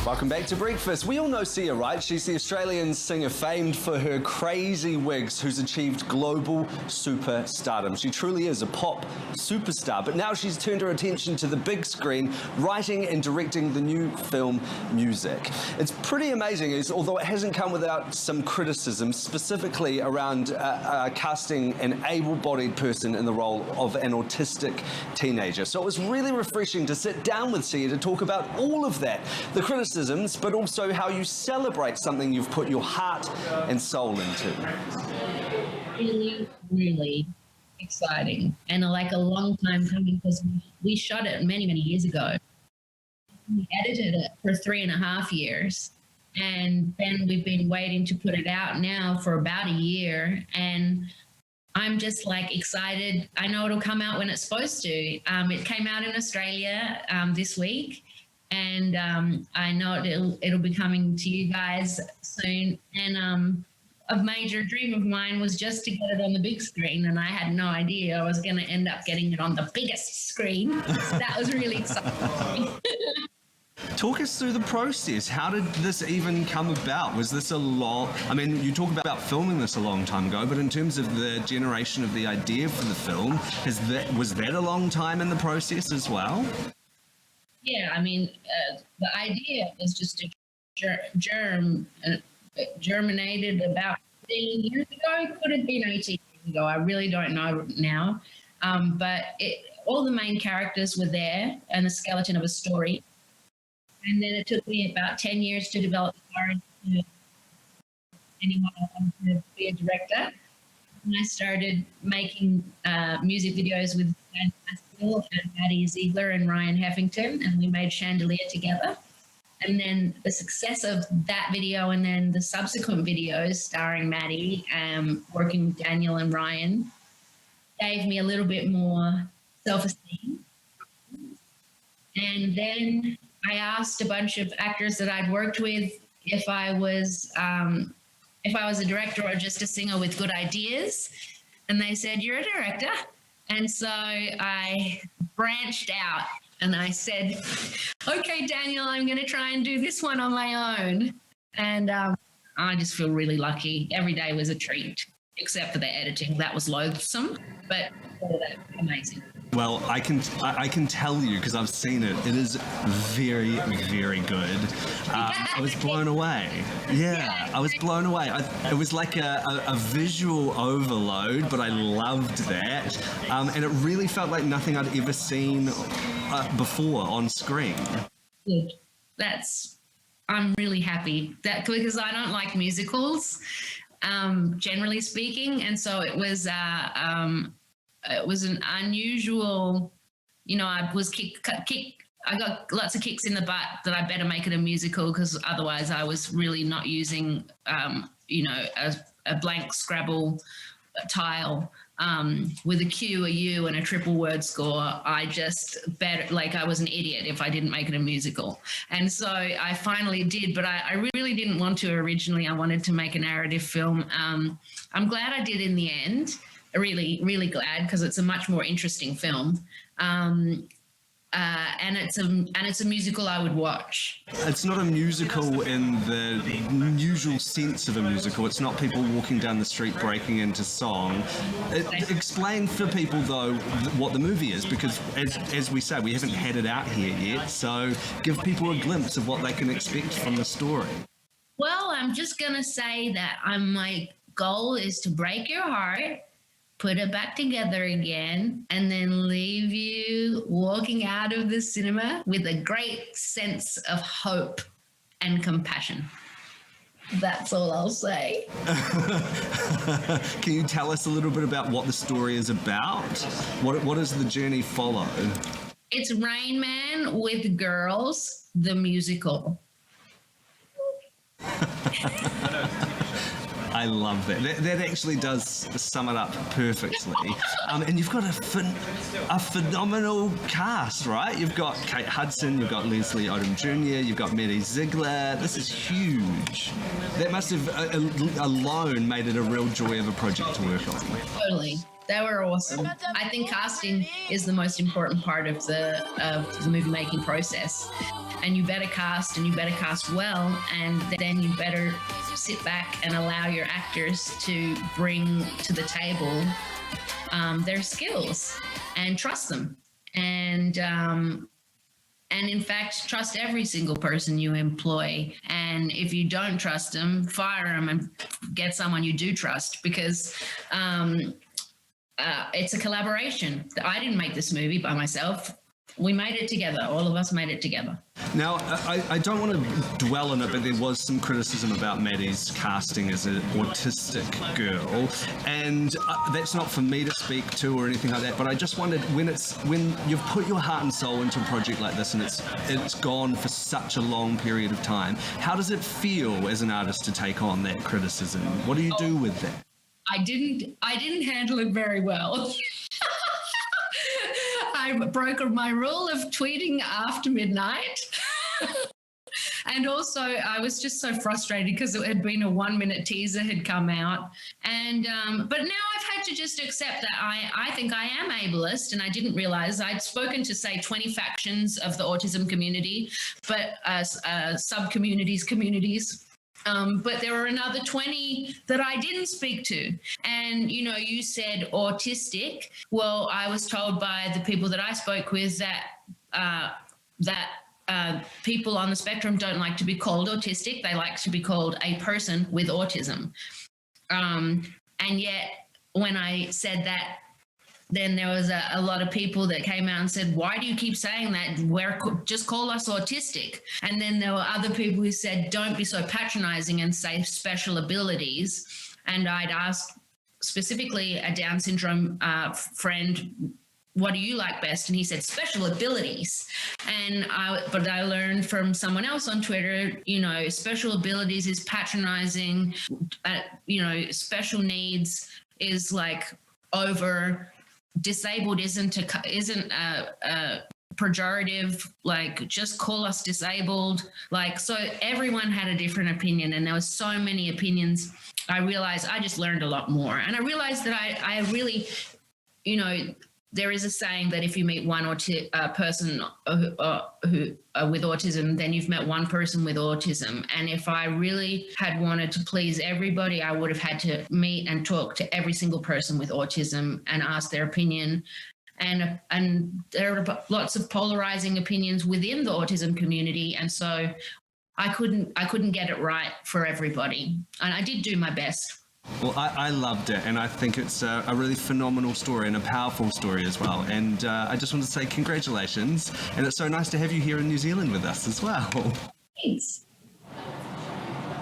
Welcome back to Breakfast. We all know Sia, right? She's the Australian singer famed for her crazy wigs who's achieved global superstardom. She truly is a pop superstar, but now she's turned her attention to the big screen, writing and directing the new film Music. It's pretty amazing, although it hasn't come without some criticism, specifically around casting an able-bodied person in the role of an autistic teenager. So it was really refreshing to sit down with Sia to talk about all of that, the criticisms, but also how you celebrate something you've put your heart and soul into. Really, really exciting, and like a long time coming, because we shot it many, many years ago. We edited it for 3.5 years, and then we've been waiting to put it out now for about a year, and I'm just like excited. I know it'll come out when it's supposed to. It came out in Australia this week, and I know it'll be coming to you guys soon. And a major dream of mine was just to get it on the big screen, and I had no idea I was going to end up getting it on the biggest screen. So that was really exciting for me. Talk us through the process. How did this even come about? Was this a long... I mean, you talk about filming this a long time ago, but in terms of the generation of the idea for the film, was that a long time in the process as well? Yeah, I mean, the idea was just germinated about 15 years ago. Could have been 18 years ago. I really don't know now. But all the main characters were there and the skeleton of a story. And then it took me about 10 years to develop the story. Anyone wanted to be a director. And I started making music videos with Dan Pascal and Maddie Ziegler and Ryan Heffington, and we made Chandelier together. And then the success of that video and then the subsequent videos starring Maddie, working with Daniel and Ryan, gave me a little bit more self-esteem. And then I asked a bunch of actors that I'd worked with if I was a director or just a singer with good ideas. And they said, "You're a director." And so I branched out and I said, "Okay, Daniel, I'm going to try and do this one on my own." And I just feel really lucky. Every day was a treat, except for the editing. That was loathsome, but all that amazing. Well, I can tell you, because I've seen it, it is very, very good. I was blown away. Yeah, I was blown away. It was like a visual overload, but I loved that. And it really felt like nothing I'd ever seen before on screen. Good. I'm really happy that, because I don't like musicals, generally speaking. And so it was an unusual, I got lots of kicks in the butt that I better make it a musical, because otherwise I was really not using, a blank Scrabble tile with a Q, a U, and a triple word score. I was an idiot if I didn't make it a musical. And so I finally did, but I really didn't want to originally. I wanted to make a narrative film. I'm glad I did in the end. Really, really glad, because it's a much more interesting film, and it's a musical I would watch. It's not a musical in the usual sense of a musical. It's not people walking down the street breaking into song. Explain for people though what the movie is, because as we say, we haven't had it out here yet. So give people a glimpse of what they can expect from the story. Well, I'm just gonna say that my goal is to break your heart, put it back together again, and then leave you walking out of the cinema with a great sense of hope and compassion. That's all I'll say. Can you tell us a little bit about what the story is about? What does the journey follow? It's Rain Man with Girls, the musical. I love that. That actually does sum it up perfectly. And you've got a phenomenal cast, right? You've got Kate Hudson, you've got Leslie Odom Jr., you've got Maddie Ziegler. This is huge. That must have alone made it a real joy of a project to work on. Totally. They were awesome. I think casting is the most important part of the movie making process. and you better cast, and you better cast well, and then you better sit back and allow your actors to bring to the table their skills and trust them. And in fact, trust every single person you employ. And if you don't trust them, fire them and get someone you do trust, because it's a collaboration. I didn't make this movie by myself. We made it together. All of us made it together. Now, I don't want to dwell on it, but there was some criticism about Maddie's casting as an autistic girl, and that's not for me to speak to or anything like that. But I just wondered, when you've put your heart and soul into a project like this, and it's gone for such a long period of time, how does it feel as an artist to take on that criticism? What do you do with that? I didn't handle it very well. I broke my rule of tweeting after midnight. And also, I was just so frustrated because it had been a 1-minute teaser had come out. And but now I've had to just accept that I think I am ableist, and I didn't realize I'd spoken to, say, 20 factions of the autism community, but communities. But there were another 20 that I didn't speak to. And, you know, you said autistic. Well, I was told by the people that I spoke with that people on the spectrum don't like to be called autistic. They like to be called a person with autism. And yet, when I said that, then there was a lot of people that came out and said, why do you keep saying that? Just call us autistic. And then there were other people who said, don't be so patronizing and say special abilities. And I'd asked specifically a Down syndrome friend, what do you like best? And he said special abilities. But I learned from someone else on Twitter, you know, special abilities is patronizing. Special needs is like over. Disabled isn't a pejorative, like just call us disabled. Like, so everyone had a different opinion, and there was so many opinions. I realized I just learned a lot more, and I realized that I really, you know, there is a saying that if you meet one person who with autism, then you've met one person with autism. And if I really had wanted to please everybody, I would have had to meet and talk to every single person with autism and ask their opinion. And there are lots of polarizing opinions within the autism community, and so I couldn't get it right for everybody. And I did do my best. Well, I loved it, and I think it's a really phenomenal story and a powerful story as well. And I just want to say congratulations, and it's so nice to have you here in New Zealand with us as well. Thanks.